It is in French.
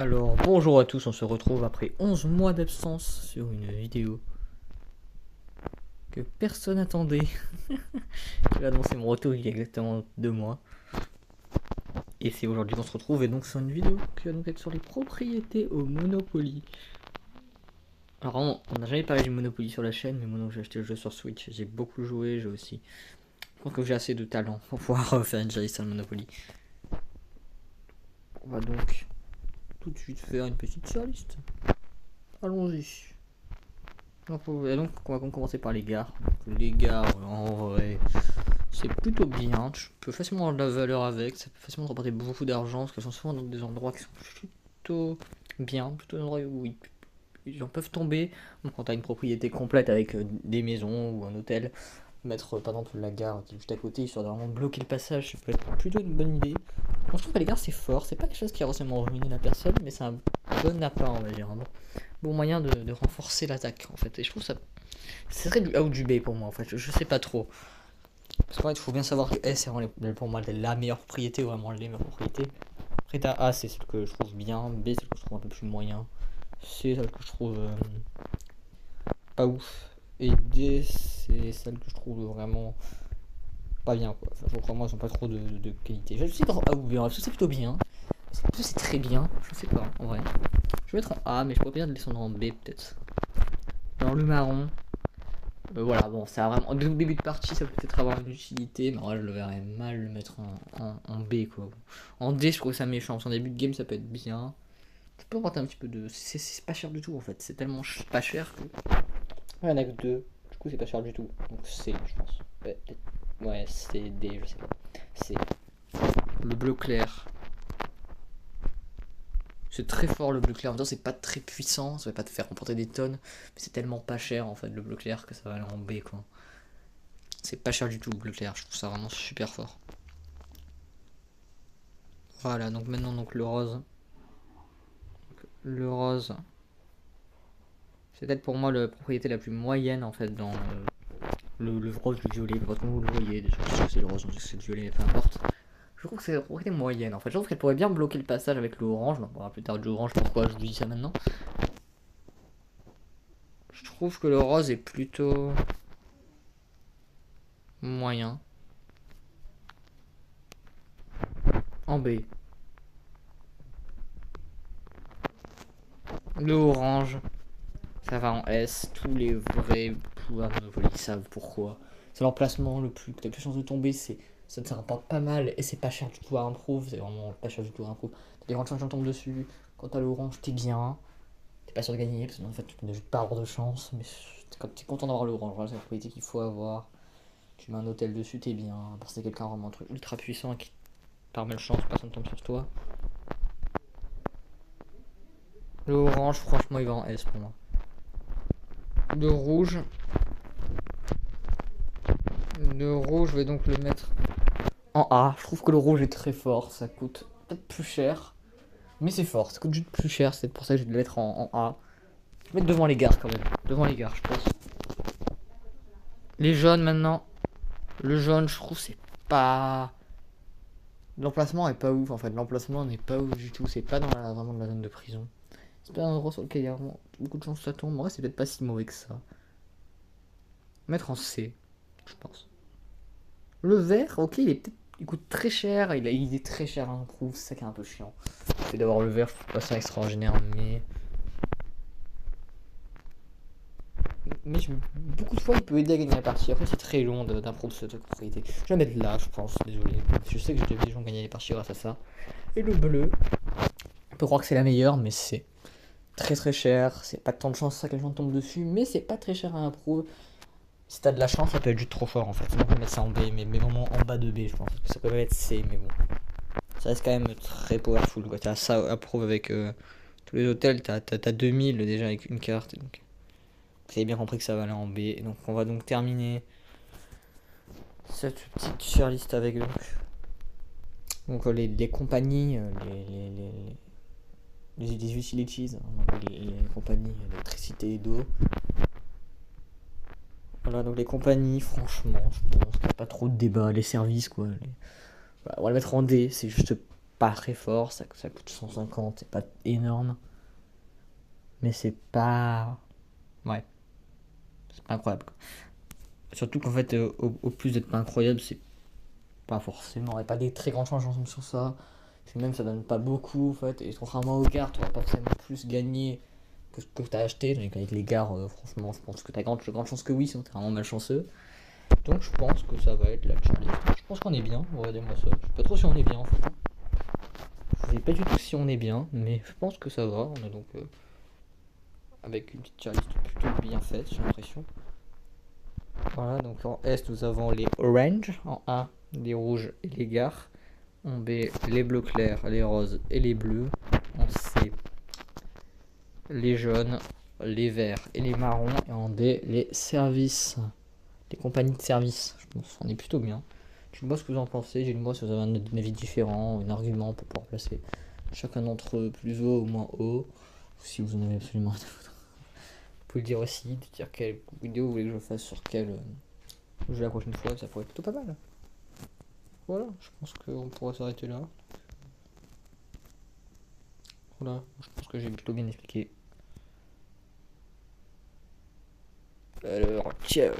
Alors, bonjour à tous, on se retrouve après 11 mois d'absence sur une vidéo que personne n'attendait. J'ai annoncé mon retour il y a exactement 2 mois. Et c'est aujourd'hui qu'on se retrouve, et donc sur une vidéo qui va donc être sur les propriétés au Monopoly. Alors vraiment, on n'a jamais parlé du Monopoly sur la chaîne, mais moi donc j'ai acheté le jeu sur Switch, j'ai beaucoup joué, j'ai aussi... Je pense que j'ai assez de talent pour pouvoir faire une liste sur le Monopoly. On va donc tout de suite faire une petite tier list. Allons-y. Donc on va commencer par les gares. Les gares, en vrai, c'est plutôt bien. Tu peux facilement avoir de la valeur avec. Ça peut facilement te rapporter beaucoup d'argent parce qu'elles sont souvent dans des endroits qui sont plutôt bien, plutôt des endroits où ils gens peuvent tomber. Donc quand tu as une propriété complète avec des maisons ou un hôtel, mettre par exemple la gare qui est juste à côté histoire de vraiment bloquer le passage, ça peut être plutôt une bonne idée. Moi je trouve que les gares c'est fort, c'est pas quelque chose qui a forcément ruiné la personne, mais c'est un bon appât, on va dire. Bon moyen de renforcer l'attaque en fait. Et je trouve ça. Ce serait du A ou du B pour moi en fait. Je sais pas trop. Parce qu'en fait, il faut bien savoir que S c'est vraiment pour moi la meilleure propriété, vraiment les meilleures propriétés. Après, t'as A, c'est celle que je trouve bien. B, c'est celle que je trouve un peu plus moyen. C, celle que je trouve pas ouf. Et D, c'est celle que je trouve vraiment pas bien quoi. Enfin, je trouve vraiment elles ont pas trop de qualité. Je sais dans A ou B, en fait, c'est plutôt bien. C'est très bien, je sais pas en vrai. Je vais mettre en A, mais je pourrais bien descendre en B peut-être. Alors le marron, voilà, bon, ça a vraiment. Au début de partie, ça peut peut-être avoir une utilité, mais en vrai, je le verrais mal le mettre en B, quoi. En D, je trouve ça méchant. En début de game, ça peut être bien. Tu peux apporter un petit peu de. C'est pas cher du tout, en fait. C'est tellement pas cher que. Ouais, il y en a que deux. Du coup, c'est pas cher du tout. Donc, C, je pense. Ouais, ouais, c'est D, je sais pas. C'est le bleu clair. C'est très fort le bleu clair. En même temps, c'est pas très puissant. Ça va pas te faire remporter des tonnes. Mais c'est tellement pas cher, en fait, le bleu clair, que ça va aller en B, quoi. C'est pas cher du tout, bleu clair, je trouve ça vraiment super fort. Voilà, donc maintenant donc le rose. Le rose, c'est peut-être pour moi la propriété la plus moyenne en fait dans le rose du violet. Comme vous le voyez, déjà, je sais que c'est le rose, je sais que c'est le violet, mais peu importe. Je trouve que c'est la propriété moyenne en fait. Je trouve qu'elle pourrait bien bloquer le passage avec le orange. On verra plus tard du orange pourquoi je vous dis ça maintenant. Je trouve que le rose est plutôt moyen. En B. Le orange, ça va en S. Tous les vrais pouvoirs Monopoly savent pourquoi. C'est l'emplacement le plus que t'as plus chance de tomber. Ça te rapporte pas mal et c'est pas cher du tout à improve. C'est vraiment pas cher du tout à improve. T'as des grandes chances de tomber dessus. Quand t'as l'orange, t'es bien. T'es pas sûr de gagner parce qu'en fait, tu n'as juste pas avoir de chance. Mais quand t'es content d'avoir l'orange, voilà, c'est la politique qu'il faut avoir. Tu mets un hôtel dessus, t'es bien. Parce que c'est quelqu'un vraiment un truc ultra puissant qui, par malchance, personne tombe sur toi. Le orange, franchement, il va en S pour moi. Le rouge, je vais donc le mettre en A. Je trouve que le rouge est très fort. Ça coûte peut-être plus cher. Mais c'est fort. Ça coûte juste plus cher. C'est pour ça que je vais le mettre en A. Je vais mettre devant les gares quand même. Devant les gares, je pense. Les jaunes maintenant. Le jaune, je trouve c'est pas. L'emplacement est pas ouf en fait. L'emplacement n'est pas ouf du tout. C'est pas vraiment dans la zone de prison. C'est pas un endroit sur lequel il y a vraiment beaucoup de chances que ça tombe. En vrai, c'est peut-être pas si mauvais que ça. Mettre en C, je pense. Le vert, ok, il coûte très cher. Il est très cher à un proof. C'est ça qui est un peu chiant. C'est d'avoir le vert, je trouve pas ça extraordinaire, mais. Beaucoup de fois, il peut aider à gagner la partie. Après, c'est très long d'improve cette propriété. Je vais la mettre là, je pense. Désolé. Je sais que j'ai déjà vu des gens gagner les parties grâce à ça. Et le bleu, on peut croire que c'est la meilleure, mais c'est très très cher. C'est pas tant de chance ça que les gens tombent dessus, mais c'est pas très cher à improve. Si t'as de la chance, ça peut être juste trop fort en fait. On peut mettre ça en B, mais vraiment en bas de B, je pense. Ça peut même être C, mais bon. Ça reste quand même très powerful. T'as ça approve avec tous les hôtels, t'as 2000 déjà avec une carte. Donc. Vous avez bien compris que ça va aller en B. Donc on va donc terminer cette petite tier list avec donc les compagnies, les utilities, les compagnies d'électricité et d'eau. Voilà, donc les compagnies, franchement, je pense qu'il n'y a pas trop de débat. Les services, quoi. Voilà, on va le mettre en D, c'est juste pas très fort, ça coûte 150, c'est pas énorme. Mais c'est pas... Ouais, c'est pas incroyable, quoi. Surtout qu'en fait, au plus d'être pas incroyable, c'est pas forcément... Il n'y a pas des très grands changements sur ça. Puis même, ça donne pas beaucoup, en fait. Et contrairement aux gares, tu vas pas forcément plus gagner que ce que tu as acheté. Donc avec les gares, franchement, je pense que tu as grande chance que oui, sinon t'es vraiment malchanceux. Donc je pense que ça va être la chairlift. Je pense qu'on est bien, regardez-moi ça. Je sais pas trop si on est bien en fait. Je sais pas du tout si on est bien, mais je pense que ça va. On est donc avec une petite chairlift plutôt bien faite, j'ai l'impression. Voilà, donc en S nous avons les orange, en A les rouges et les gares, en B les bleus clairs, les roses et les bleus, en C les jaunes, les verts et les marrons, et en D les services, les compagnies de service. Je pense qu'on est plutôt bien. Dites-moi ce que vous en pensez, dites-moi si vous avez un avis différent, un argument pour pouvoir placer chacun d'entre eux plus haut ou moins haut, ou si vous en avez absolument rien à foutre. Vous pouvez le dire aussi, de dire quelle vidéo vous voulez que je fasse sur quel jeu la prochaine fois, ça pourrait être plutôt pas mal. Voilà, je pense qu'on pourra s'arrêter là. Voilà, je pense que j'ai plutôt bien expliqué. Alors, ciao.